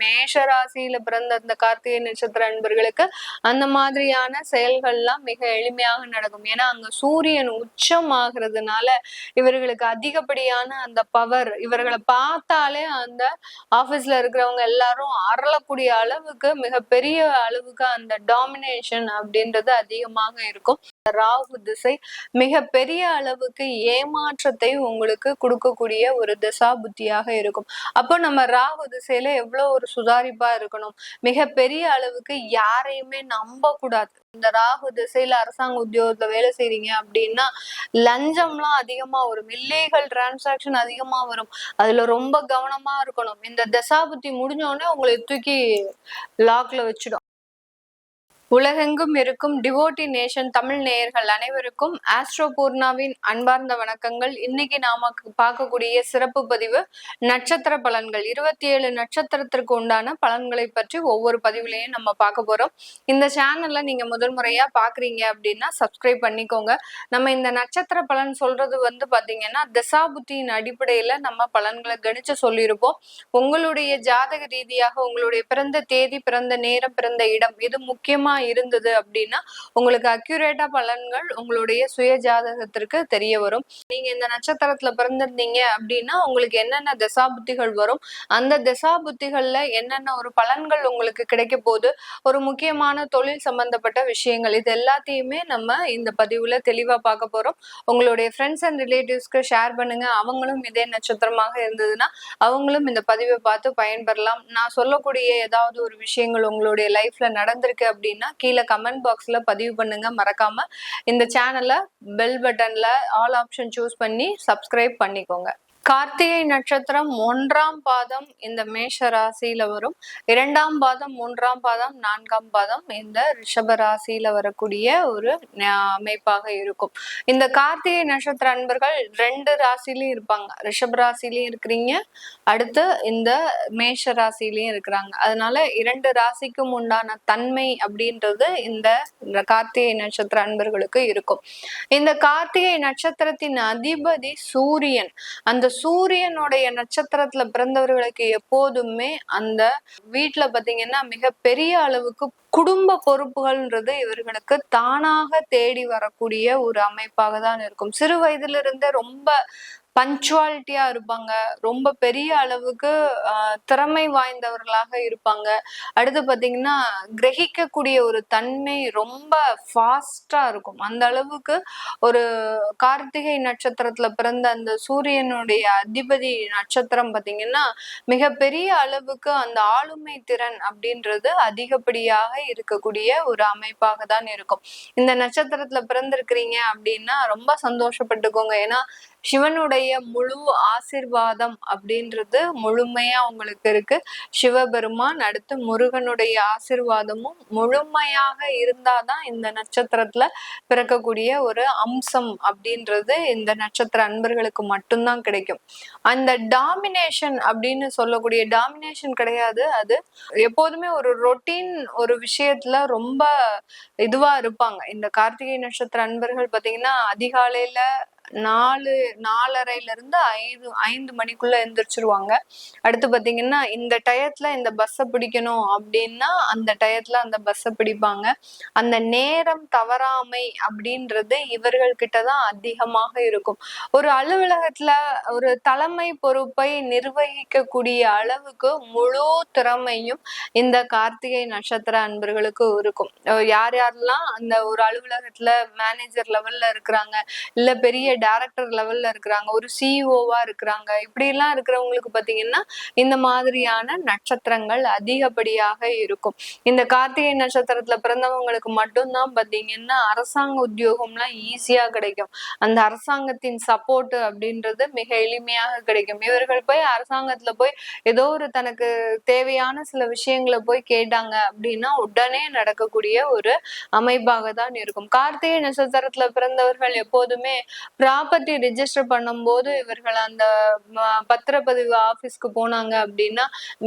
மேஷ ராசியில பிறந்த அந்த கார்த்திகை நட்சத்திர அன்பர்களுக்கு அந்த மாதிரியான செயல்கள்லாம் மிக எளிமையாக நடக்கும். ஏன்னா அங்க சூரியன் உச்சம் ஆகுறதுனால இவர்களுக்கு அதிகப்படியான அந்த பவர், இவர்களை பார்த்தாலே அந்த ஆபீஸ்ல இருக்கிறவங்க எல்லாரும் அறளக்கூடிய அளவுக்கு மிகப்பெரிய அளவுக்கு அந்த டாமினேஷன் அப்படின்றது அதிகமாக இருக்கும். ராகு திசை மிக பெரிய அளவுக்கு ஏமாற்றத்தை உங்களுக்கு கொடுக்கக்கூடிய ஒரு திசா புத்தியாக இருக்கும். அப்போ நம்ம ராகு திசையில எவ்வளவு ஒரு சுதாரிப்பா இருக்கணும், மிக பெரிய அளவுக்கு யாரையுமே நம்ப கூடாது. இந்த ராகு திசையில அரசாங்க உத்தியோகத்துல வேலை செய்றீங்க அப்படின்னா லஞ்சம்லாம் அதிகமா வரும், இல்லீகல் டிரான்சாக்சன் அதிகமா வரும். அதுல ரொம்ப கவனமா இருக்கணும். இந்த திசா புத்தி முடிஞ்ச உடனே உங்களை தூக்கி லாக்ல வச்சிடும். உலகெங்கும் இருக்கும் டிவோட்டி நேஷன் தமிழ் நேயர்கள் அனைவருக்கும் ஆஸ்ட்ரோ பூர்ணாவின் அன்பார்ந்த வணக்கங்கள். இன்னைக்கு நாம பார்க்கக்கூடிய சிறப்பு பதிவு நட்சத்திர பலன்கள். 27 நட்சத்திரத்திற்கு உண்டான பலன்களை பற்றி ஒவ்வொரு பதிவுலையும் நம்ம பார்க்க போறோம். இந்த சேனல்ல நீங்க முதல் முறையா பாக்குறீங்க அப்படின்னா சப்ஸ்கிரைப் பண்ணிக்கோங்க. நம்ம இந்த நட்சத்திர பலன் சொல்றது பாத்தீங்கன்னா தசாபுத்தியின் அடிப்படையில நம்ம பலன்களை கணிச்சு சொல்லியிருப்போம். உங்களுடைய ஜாதக ரீதியாக உங்களுடைய பிறந்த தேதி, பிறந்த நேரம், பிறந்த இடம் இது முக்கியமா இருந்தது அப்படின்னா உங்களுக்கு அக்யூரேட்டா பலன்கள் உங்களுடைய சுய ஜாதகத்திற்கு தெரிய வரும். நீங்க இந்த நட்சத்திரத்துல பிறந்திருந்தீங்க அப்படின்னா உங்களுக்கு என்னென்ன தசாபுத்திகள் வரும், அந்த தசாபுத்திகள்ல என்னென்ன ஒரு பலன்கள் உங்களுக்கு கிடைக்க போகுது, ஒரு முக்கியமான தொழில் சம்பந்தப்பட்ட விஷயங்கள், இது எல்லாத்தையுமே நம்ம இந்த பதிவுல தெளிவா பார்க்க போறோம். உங்களுடைய ஃப்ரெண்ட்ஸ் அண்ட் ரிலேட்டிவ்ஸ்க்கு ஷேர் பண்ணுங்க. அவங்களும் இதே நட்சத்திரமாக இருந்ததுன்னா அவங்களும் இந்த பதிவை பார்த்து பயன்பெறலாம். நான் சொல்லக்கூடிய ஏதாவது ஒரு விஷயங்கள் உங்களுடைய லைஃப்ல நடந்திருக்கு அப்படின்னா கீழே கமெண்ட் பாக்ஸ்ல பதிவு பண்ணுங்க. மறக்காம இந்த சேனலை பெல் பட்டன்ல ஆல் ஆப்ஷன் சூஸ் பண்ணி சப்ஸ்கிரைப் பண்ணிக்கோங்க. கார்த்திகை நட்சத்திரம் 1ஆம் பாதம் இந்த மேஷ ராசியில வரும். 2ஆம் பாதம், 3ஆம் பாதம், 4ஆம் பாதம் இந்த ரிஷப ராசியில வரக்கூடிய ஒரு அமைப்பாக இருக்கும். இந்த கார்த்திகை நட்சத்திர அன்பர்கள் 2 ராசிலையும் இருப்பாங்க. ரிஷப ராசிலையும் இருக்கிறீங்க, அடுத்து இந்த மேஷ ராசிலையும் இருக்கிறாங்க. அதனால 2 ராசிக்கும் உண்டான தன்மை அப்படின்றது இந்த கார்த்திகை நட்சத்திர அன்பர்களுக்கு இருக்கும். இந்த கார்த்திகை நட்சத்திரத்தின் அதிபதி சூரியன். அந்த சூரியனுடைய நட்சத்திரத்துல பிறந்தவர்களுக்கு எப்போதுமே அந்த வீட்டுல பாத்தீங்கன்னா மிக பெரிய அளவுக்கு குடும்ப பொறுப்புகள்ன்றது இவர்களுக்கு தானாக தேடி வரக்கூடிய ஒரு அமைப்பாக தான் இருக்கும். சிறு வயதுல இருந்தே ரொம்ப பஞ்சுவாலிட்டியா இருப்பாங்க, ரொம்ப பெரிய அளவுக்கு திறமை வாய்ந்தவர்களாக இருப்பாங்க. அடுத்து பாத்தீங்கன்னா கிரகிக்கக்கூடிய ஒரு தன்மை ரொம்ப ஃபாஸ்டா இருக்கும். அந்த அளவுக்கு ஒரு கார்த்திகை நட்சத்திரத்துல பிறந்த அந்த சூரியனுடைய அதிபதி நட்சத்திரம் பாத்தீங்கன்னா மிக பெரிய அளவுக்கு அந்த ஆளுமை திறன் அப்படின்றது அதிகப்படியாக இருக்கக்கூடிய ஒரு அமைப்பாக தான் இருக்கும். இந்த நட்சத்திரத்துல பிறந்திருக்கிறீங்க அப்படின்னா ரொம்ப சந்தோஷப்பட்டுக்கோங்க. ஏன்னா சிவனுடைய முழு ஆசிர்வாதம் அப்படின்றது முழுமையா உங்களுக்கு இருக்கு. சிவபெருமான், அடுத்து முருகனுடைய ஆசிர்வாதமும் முழுமையாக இருந்தாதான் இந்த நட்சத்திரத்துல பிறக்கக்கூடிய ஒரு அம்சம் அப்படின்றது இந்த நட்சத்திர அன்பர்களுக்கு மட்டும்தான் கிடைக்கும். அந்த டாமினேஷன் அப்படின்னு சொல்லக்கூடிய டாமினேஷன் கிடையாது, அது எப்போதுமே ஒரு ரொட்டீன் ஒரு விஷயத்துல ரொம்ப இதுவா இருப்பாங்க. இந்த கார்த்திகை நட்சத்திர அன்பர்கள் பாத்தீங்கன்னா அதிகாலையில 4:30 இருந்து 5 மணிக்குள்ள எந்திரிச்சிருவாங்க. அடுத்து பாத்தீங்கன்னா இந்த டயத்துல இந்த பஸ்ஸை பிடிக்கணும் அப்படின்னா அந்த டயத்துல அந்த பஸ்ஸை பிடிப்பாங்க. அந்த நேரம் தவறாமை அப்படின்றது இவர்கள் கிட்டதான் அதிகமாக இருக்கும். ஒரு அலுவலகத்துல ஒரு தலைமை பொறுப்பை நிர்வகிக்கக்கூடிய அளவுக்கு முழு திறமையும் இந்த கார்த்திகை நட்சத்திர அன்பர்களுக்கு இருக்கும். யார் யாரெல்லாம் அந்த ஒரு அலுவலகத்துல மேனேஜர் லெவல்ல இருக்கிறாங்க, இல்ல பெரிய டைரக்டர் லெவல்ல இருக்கிறாங்க, ஒரு சிஇஓவா இருக்கிறாங்க, இப்படி எல்லாம் இருக்கிறவங்களுக்கு பாத்தீங்கன்னா இந்த மாதிரியான நட்சத்திரங்கள் அதிகப்படியாக இருக்கும். இந்த கார்த்திகை நட்சத்திரத்துல பிறந்தவங்களுக்கு மட்டும்தான் பாத்தீங்கன்னா அரசாங்க உத்தியோகம்லாம் ஈஸியா கிடைக்கும். அந்த அரசாங்கத்தின் சப்போர்ட் அப்படின்றது மிக எளிமையாக கிடைக்கும். இவர்கள் போய் அரசாங்கத்துல போய் ஏதோ ஒரு தனக்கு தேவையான சில விஷயங்களை போய் கேட்டாங்க அப்படின்னா உடனே நடக்கக்கூடிய ஒரு அமைப்பாக தான் இருக்கும். கார்த்திகை நட்சத்திரத்துல பிறந்தவர்கள் எப்போதுமே ப்ராப்பர்ட்டி ரிஜிஸ்டர் பண்ணும்போது இவர்கள் அந்த பத்திரப்பதிவு ஆபீஸ்க்கு போனாங்க அப்படின்னா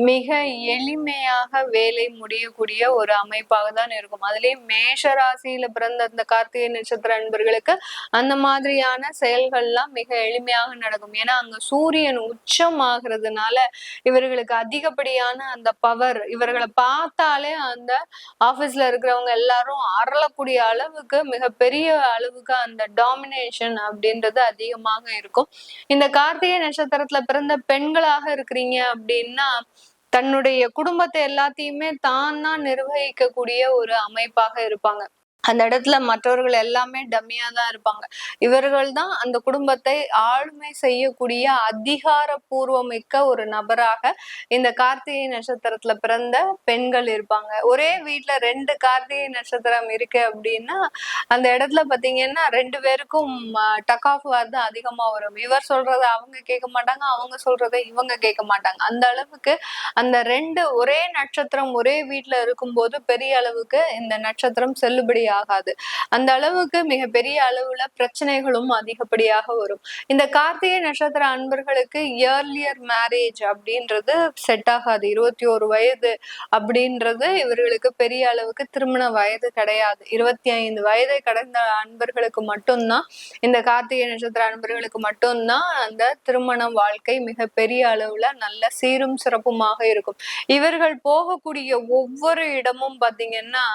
மிக எளிமையாக வேலை முடியக்கூடிய ஒரு அமைப்பாக தான் இருக்கும். அதுலயும் மேஷ ராசியில பிறந்த அந்த கார்த்திகை நட்சத்திர அன்பர்களுக்கு அந்த மாதிரியான செயல்கள்லாம் மிக எளிமையாக நடக்கும். ஏன்னா அங்க சூரியன் உச்சம் ஆகுறதுனால இவர்களுக்கு அதிகப்படியான அந்த பவர், இவர்களை பார்த்தாலே அந்த ஆபீஸ்ல இருக்கிறவங்க எல்லாரும் அரளக்கூடிய அளவுக்கு மிகப்பெரிய அளவுக்கு அந்த டாமினேஷன் அப்படின்றது அதிகமாக இருக்கும். இந்த கார்த்திகை நட்சத்திரத்துல பிறந்த பெண்களாக இருக்கிறீங்க அப்படின்னா தன்னுடைய குடும்பத்தை எல்லாத்தையுமே தான் நிர்வகிக்கக்கூடிய ஒரு அமைப்பாக இருப்பாங்க. அந்த இடத்துல மற்றவர்கள் எல்லாமே டம்மியா தான் இருப்பாங்க. இவர்கள் தான் அந்த குடும்பத்தை ஆளுமை செய்யக்கூடிய அதிகாரப்பூர்வமிக்க ஒரு நபராக இந்த கார்த்திகை நட்சத்திரத்துல பிறந்த பெண்கள் இருப்பாங்க. ஒரே வீட்டுல 2 கார்த்திகை நட்சத்திரம் இருக்கு அப்படின்னா அந்த இடத்துல பாத்தீங்கன்னா 2 பேருக்கும் டக் ஆஃப் வார் தான் அதிகமா வரும். இவர் சொல்றதை அவங்க கேட்க மாட்டாங்க, அவங்க சொல்றதை இவங்க கேட்க மாட்டாங்க. அந்த அளவுக்கு அந்த 2 ஒரே நட்சத்திரம் ஒரே வீட்டுல இருக்கும்போது பெரிய அளவுக்கு இந்த நட்சத்திரம் செல்லுபடி ஆகாது. அந்த அளவுக்கு மிகப்பெரிய அளவுல பிரச்சனைகளும் அதிகப்படியாக வரும். இந்த கார்த்திகை நட்சத்திர அன்பர்களுக்கு இயர்லியர் மேரேஜ் அப்படின்றது செட் ஆகாது. 21 வயது அப்படின்றது இவர்களுக்கு பெரிய அளவுக்கு திருமண வயது கிடையாது. 25 வயதை கடந்த அன்பர்களுக்கு மட்டும்தான், இந்த கார்த்திகை நட்சத்திர அன்பர்களுக்கு மட்டும்தான் அந்த திருமண வாழ்க்கை மிக பெரிய அளவுல நல்ல சீரும் சிறப்புமாக இருக்கும். இவர்கள் போகக்கூடிய ஒவ்வொரு இடமும் பாத்தீங்கன்னா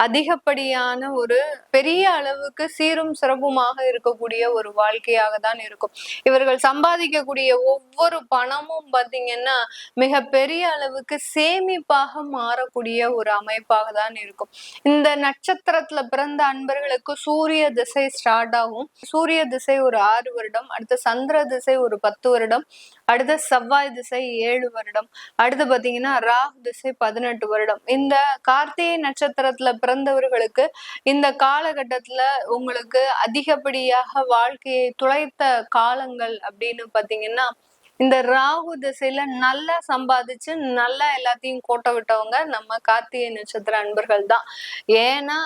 அதிகப்படியான ஒரு பெரிய அளவுக்கு சீரும் சிறப்புமாக இருக்கக்கூடிய ஒரு வாழ்க்கையாக தான் இருக்கும். இவர்கள் சம்பாதிக்கக்கூடிய ஒவ்வொரு பணமும் பாத்தீங்கன்னா மிக பெரிய அளவுக்கு சேமிப்பாக மாறக்கூடிய ஒரு அமைப்பாக தான் இருக்கும். இந்த நட்சத்திரத்துல பிறந்த அன்பர்களுக்கு சூரிய திசை ஸ்டார்ட் ஆகும். சூரிய திசை ஒரு 6 வருடம், அடுத்து சந்திர திசை ஒரு 10 வருடம், அடுத்த செவ்வாய் திசை 7 வருடம், அடுத்து பாத்தீங்கன்னா ராகு திசை 18 வருடம். இந்த கார்த்திகை நட்சத்திரத்துல பிறந்தவர்களுக்கு இந்த காலகட்டத்துல உங்களுக்கு அதிகப்படியாக வாழ்க்கையை துளைத்த காலங்கள் அப்படின்னு பாத்தீங்கன்னா இந்த ராகு திசையில நல்லா சம்பாதிச்சு நல்லா எல்லாத்தையும் கோட்டை விட்டவங்க நம்ம கார்த்திகை நட்சத்திர அன்பர்கள் தான். ஏன்னா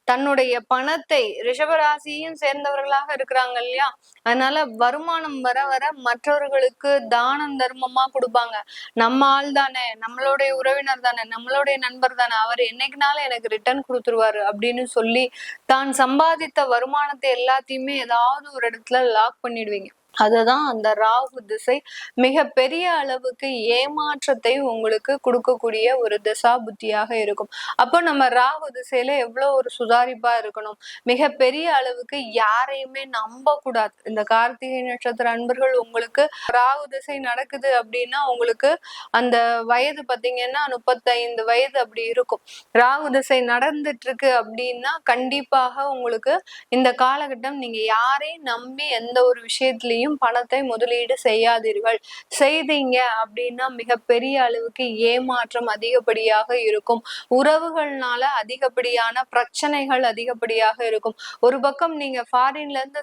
தன்னுடைய பணத்தை ரிஷபராசியும் சேர்ந்தவர்களாக இருக்கிறாங்க இல்லையா, அதனால வருமானம் வர வர மற்றவர்களுக்கு தானம் தர்மமா கொடுப்பாங்க. நம்ம ஆள் தானே, நம்மளுடைய உறவினர் தானே, நம்மளுடைய நண்பர் தானே, அவர் என்னைக்குனாலும் எனக்கு ரிட்டர்ன் கொடுத்துருவாரு அப்படின்னு சொல்லி தான் சம்பாதித்த வருமானத்தை எல்லாத்தையுமே ஏதாவது ஒரு இடத்துல லாக் பண்ணிடுவீங்க. அதுதான் அந்த ராகு திசை மிக பெரிய அளவுக்கு ஏமாற்றத்தை உங்களுக்கு கொடுக்கக்கூடிய ஒரு திசா புத்தியாக இருக்கும். அப்போ நம்ம ராகு திசையில எவ்வளவு ஒரு சுதாரிப்பா இருக்கணும், மிக பெரிய அளவுக்கு யாரையுமே நம்ப கூடாது. இந்த கார்த்திகை நட்சத்திர அன்பர்கள் உங்களுக்கு ராகு திசை நடக்குது அப்படின்னா உங்களுக்கு அந்த வயது பாத்தீங்கன்னா 35 வயது அப்படி இருக்கும். ராகு திசை நடந்துட்டு இருக்கு அப்படின்னா கண்டிப்பாக உங்களுக்கு இந்த காலகட்டம் நீங்க யாரையும் நம்பி எந்த ஒரு விஷயத்திலையும் பணத்தை முதலீடு செய்யாதீர்கள். செய்தீங்க அப்படின்னா மிகப்பெரிய அளவுக்கு ஏமாற்றம் அதிகப்படியாக இருக்கும். உறவுகள்னால அதிகப்படியான பிரச்சனைகள் அதிகப்படியாக இருக்கும். ஒரு பக்கம் நீங்க ஃபாரின்ல இருந்து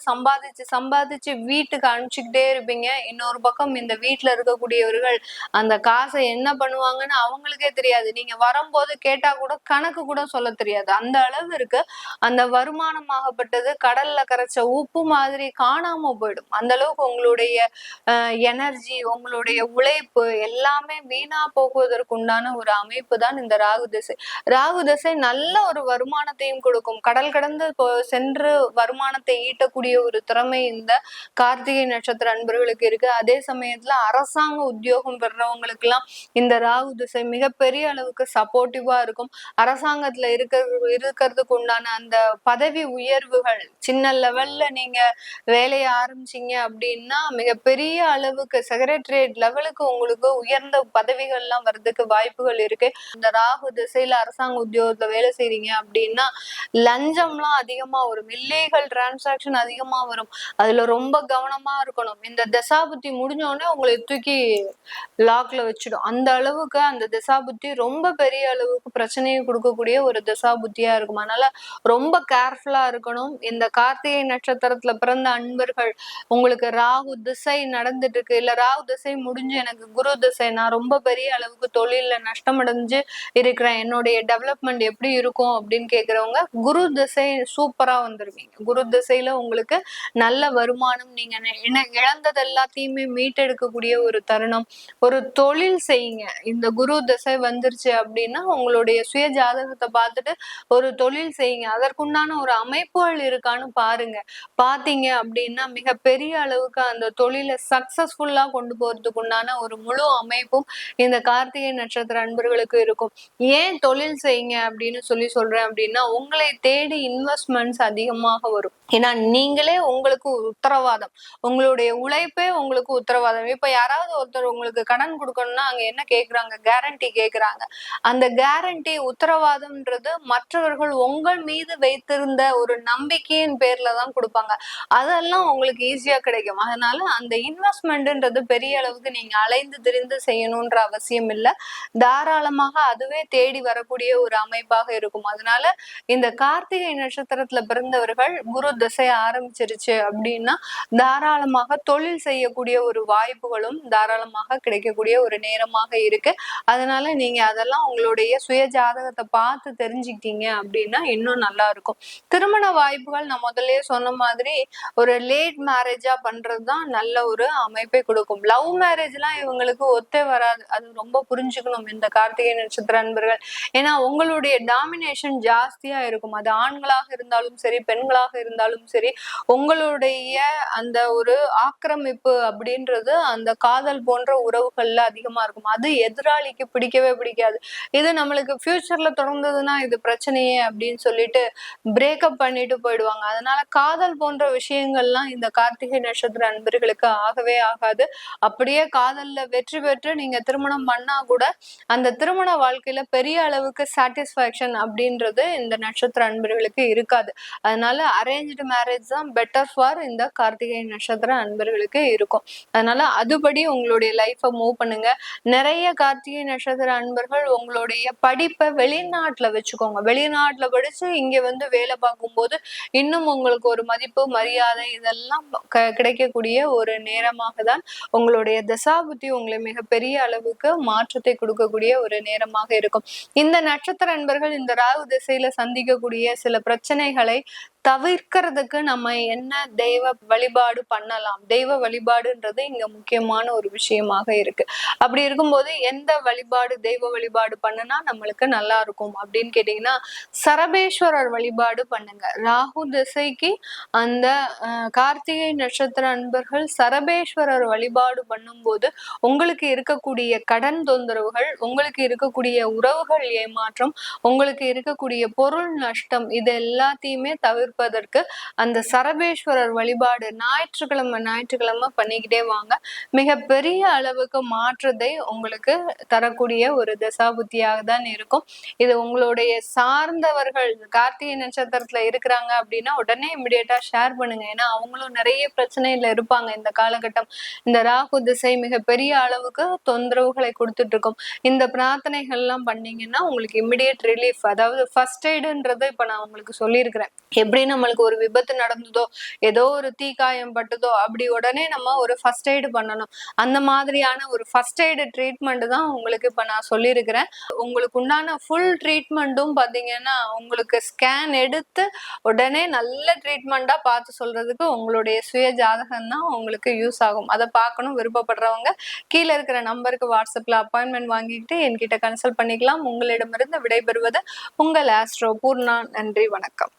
சம்பாதிச்சு வீட்டுக்கு அனுப்பிச்சுக்கிட்டே இருப்பீங்க. இன்னொரு பக்கம் இந்த வீட்டுல இருக்கக்கூடியவர்கள் அந்த காசை என்ன பண்ணுவாங்கன்னு அவங்களுக்கே தெரியாது. நீங்க வரும்போது கேட்டா கூட கணக்கு கூட சொல்ல தெரியாது. அந்த அளவு இருக்கு. அந்த வருமானமாகப்பட்டது கடல்ல கரைச்ச உப்பு மாதிரி காணாம போயிடும். அந்த அளவுக்கு உங்களுடைய எனர்ஜி, உங்களுடைய உழைப்பு எல்லாமே வீணா போகுவதற்கு உண்டான ஒரு அமைப்பு தான் இந்த ராகு திசை. ராகு திசை நல்ல ஒரு வருமானத்தையும் கொடுக்கும். கடல் கடந்து சென்று வருமானத்தை ஈட்டக்கூடிய ஒரு திறமை இந்த கார்த்திகை நட்சத்திர அன்பர்களுக்கு இருக்கு. அதே சமயத்துல அரசாங்க உத்தியோகம் பெறவங்களுக்கு எல்லாம் இந்த ராகு திசை மிகப்பெரிய அளவுக்கு சப்போர்ட்டிவா இருக்கும். அரசாங்கத்துல இருக்கிறதுக்கு உண்டான அந்த பதவி உயர்வுகள், சின்ன லெவல்ல நீங்க வேலையை ஆரம்பிச்சீங்க அப்படின்னா மிகப்பெரிய அளவுக்கு செக்ரட்டரியேட் லெவலுக்கு உங்களுக்கு உயர்ந்த பதவிகள் எல்லாம் வர்றதுக்கு வாய்ப்புகள் இருக்கு. இந்த ராகு திசையில அரசாங்க உத்தியோகத்துல வேலை செய்றீங்க அப்படின்னா லஞ்சம்லாம் அதிகமா வரும், இல்லீகல் டிரான்சாக்சன் அதிகமா வரும். அதுல ரொம்ப கவனமா இருக்கணும். இந்த தசாபுத்தி முடிஞ்ச உடனே உங்களை தூக்கி லாக்ல வச்சிடும். அந்த அளவுக்கு அந்த தசாபுத்தி ரொம்ப பெரிய அளவுக்கு பிரச்சனையை கொடுக்கக்கூடிய ஒரு தசாபுத்தியா இருக்கும். அதனால ரொம்ப கேர்ஃபுல்லா இருக்கணும். இந்த கார்த்திகை நட்சத்திரத்துல பிறந்த அன்பர்கள் உங்களுக்கு உங்களுக்கு ராகு திசை நடந்துட்டு இருக்கு, இல்ல ராகு திசை முடிஞ்சு எனக்கு குரு திசை, நான் ரொம்ப பெரிய அளவுக்கு தொழில்ல நஷ்டம் அடைஞ்சு இருக்கிறேன், என்னுடைய டெவலப்மெண்ட் எப்படி இருக்கும் அப்படின்னு கேக்குறவங்க குரு திசை சூப்பரா வந்துருவீங்க. குரு திசையில உங்களுக்கு நல்ல வருமானம், நீங்க இழந்தது எல்லாத்தையுமே மீட்டெடுக்கக்கூடிய ஒரு தருணம். ஒரு தொழில் செய்யுங்க. இந்த குரு திசை வந்துருச்சு அப்படின்னா உங்களுடைய சுய ஜாதகத்தை பார்த்துட்டு ஒரு தொழில் செய்யுங்க. அதற்குண்டான ஒரு அமைப்புகள் இருக்கான்னு பாருங்க. பாத்தீங்க அப்படின்னா மிக பெரிய அளவுக்கு அந்த தொழிலை சக்சஸ்ஃபுல்லா கொண்டு போறதுக்கு உண்டான ஒரு முழு அமைப்பும் இந்த கார்த்திகை நட்சத்திர அன்பர்களுக்கு இருக்கும். ஏன் தொழில் செய்யுங்க அப்படின்னு சொல்றேன் அப்படின்னா, உங்களை தேடி இன்வெஸ்ட்மெண்ட்ஸ் அதிகமாக வரும். ஏன்னா நீங்களே உங்களுக்கு உத்தரவாதம், உங்களுடைய உழைப்பே உங்களுக்கு உத்தரவாதம். இப்ப யாராவது ஒருத்தர் உங்களுக்கு கடன் கொடுக்கணும்னா அங்க என்ன கேக்குறாங்க? கேரண்டி கேக்குறாங்க. அந்த கேரண்டி உத்தரவாதம்ன்றது மற்றவர்கள் உங்கள் மீது வைத்திருந்த ஒரு நம்பிக்கையின் பேர்ல தான் கொடுப்பாங்க. அதெல்லாம் உங்களுக்கு ஈஸியா கிடைக்கும். அதனால அந்த இன்வெஸ்ட்மெண்ட்ன்றது பெரிய அளவுக்கு நீங்க அலைந்து திரிந்து செய்யணும்ன்ற அவசியம் இல்லை. தாராளமாக அதுவே தேடி வரக்கூடிய ஒரு அமைப்பாக இருக்கும். அதனால இந்த கார்த்திகை நட்சத்திரத்துல பிறந்தவர்கள் குரு திசை ஆரம்பிச்சிருச்சு அப்படின்னா தாராளமாக தொழில் செய்யக்கூடிய ஒரு வாய்ப்புகளும் தாராளமாக கிடைக்கக்கூடிய ஒரு நேரமாக இருக்கு. அதனால நீங்க அதெல்லாம் உங்களுடைய சுய ஜாதகத்தை பார்த்து தெரிஞ்சுக்கிட்டீங்க அப்படின்னா இன்னும் நல்லா இருக்கும். திருமண வாய்ப்புகள் நான் முதல்லயே சொன்ன மாதிரி ஒரு லேட் மேரேஜா பண்றதுதான் நல்ல ஒரு அமைப்பை கொடுக்கும். லவ் மேரேஜ் எல்லாம் இவங்களுக்கு ஒத்தே வராது. அது ரொம்ப புரிஞ்சுக்கணும் இந்த கார்த்திகை நட்சத்திர அன்பர்கள். ஏன்னா உங்களுடைய டாமினேஷன் ஜாஸ்தியா இருக்கும். அது ஆண்களாக இருந்தாலும் சரி, பெண்களாக இருந்தாலும் சரி, உங்களுடைய அந்த ஒரு ஆக்கிரமிப்பு அப்படின்றது அந்த காதல் போன்ற உறவுகள்ல அதிகமா இருக்கும். அது எதிராளிக்கு பிடிக்கவே பிடிக்காது. இது நம்மளுக்கு ஃபியூச்சர்ல தொடர்ந்ததுன்னா இது பிரச்சனையே அப்படின்னு சொல்லிட்டு பிரேக்கப் பண்ணிட்டு போயிடுவாங்க. அதனால காதல் போன்ற விஷயங்கள்லாம் இந்த கார்த்திகை நட்சத்திர அன்பர்களுக்கு ஆகவே ஆகாது. அப்படியே காதல்ல வெற்றி பெற்று நீங்க திருமணம் பண்ணா கூட அந்த திருமண வாழ்க்கையில பெரிய அளவுக்கு சாட்டிஸ்பாக்சன் அப்படின்றது இந்த நட்சத்திர அன்பர்களுக்கு இருக்காது. அதனால அரேஞ்ச் மேரேஜ் தான் பெட்டர் ஃபார் இந்த கார்த்திகை நட்சத்திர அன்பர்களுக்கு இருக்கும். அதனால அதுபடி உங்களுடைய லைஃபை மூவ் பண்ணுங்க. நிறைய கார்த்திகை நட்சத்திர அன்பர்கள் உங்களுடைய படிப்பை வெளிநாட்டுல வச்சுக்கோங்க. வெளிநாட்டுல படிச்சு இங்க வேலை பார்க்கும்போது இன்னும் உங்களுக்கு ஒரு மதிப்பு, மரியாதை இதெல்லாம் கிடைக்கக்கூடிய ஒரு நேரமாக தான் உங்களுடைய தசாபுத்தி உங்களை மிகப்பெரிய அளவுக்கு மாற்றத்தை கொடுக்கக்கூடிய ஒரு நேரமாக இருக்கும். இந்த நட்சத்திர அன்பர்கள் இந்த ராகு திசையில சந்திக்கக்கூடிய சில பிரச்சனைகளை தவிர்க்கிறதுக்கு நம்ம என்ன தெய்வ வழிபாடு பண்ணலாம்? தெய்வ வழிபாடுன்றது இங்க முக்கியமான ஒரு விஷயமாக இருக்கு. அப்படி இருக்கும்போது எந்த வழிபாடு, தெய்வ வழிபாடு பண்ணுனா நம்மளுக்கு நல்லா இருக்கும் அப்படின்னு கேட்டீங்கன்னா, சரபேஸ்வரர் வழிபாடு பண்ணுங்க. ராகு திசைக்கு அந்த கார்த்திகை நட்சத்திர அன்பர்கள் சரபேஸ்வரர் வழிபாடு பண்ணும்போது உங்களுக்கு இருக்கக்கூடிய கடன் தொந்தரவுகள், உங்களுக்கு இருக்கக்கூடிய உறவுகள் ஏமாற்றம், உங்களுக்கு இருக்கக்கூடிய பொருள் நஷ்டம் இது எல்லாத்தையுமே தவிர்ப்பதற்கு அந்த சரபேஸ்வரர் வழிபாடு ஞாயிற்றுக்கிழமை பண்ணிக்கிட்டே வாங்க. மிக பெரிய அளவுக்கு மாற்றத்தை உங்களுக்கு தரக்கூடிய ஒரு தசாபுத்தியாக தான் இருக்கும். இது உங்களுடைய சார்ந்தவர்கள் கார்த்திகை நட்சத்திரத்துல இருக்கிறாங்க அப்படின்னா உடனே இமிடியேட்டா ஷேர் பண்ணுங்க. ஏன்னா அவங்களும் நிறைய பிரச்சனையில இருப்பாங்க. இந்த காலகட்டம் இந்த ராகு திசை மிக பெரிய அளவுக்கு தொந்தரவுகளை கொடுத்துட்டு இருக்கும். இந்த பிரார்த்தனைகள் எல்லாம் பண்ணீங்கன்னா உங்களுக்கு இமிடியேட் ரிலீஃப், அதாவது ஃபர்ஸ்ட் எய்டுன்றதை இப்ப நான் உங்களுக்கு சொல்லியிருக்கிறேன். எப்படி நம்மளுக்கு ஒரு விபத்து நடந்ததோ, ஏதோ ஒரு தீக்காயம் பட்டதோ, அப்படி உடனே நம்ம ஒரு ஃபர்ஸ்ட் எய்டு பண்ணணும். அந்த மாதிரியான ஒரு ஃபர்ஸ்ட் எய்டு ட்ரீட்மெண்ட் தான் உங்களுக்கு இப்ப நான் சொல்லியிருக்கிறேன். உங்களுக்கு உண்டான ஃபுல் ட்ரீட்மெண்ட்டும் பாத்தீங்கன்னா உங்களுக்கு ஸ்கேன் எடுத்து உடனே நல்ல ட்ரீட்மெண்டா பார்த்து சொல்றதுக்கு உங்களுடைய சுய ஜாதகம் தான் உங்களுக்கு யூஸ் ஆகும். அதை பார்க்கணும் விருப்பப்படுறவங்க கீழே இருக்கிற நம்பருக்கு வாட்ஸ்அப்ல அப்பாயின்மெண்ட் வாங்கிட்டு என்கிட்ட கன்சல்ட் பண்ணிக்கலாம். உங்களிடமிருந்து விடைபெறுவது உங்கள் ஆஸ்ட்ரோ பூர்ணா. நன்றி, வணக்கம்.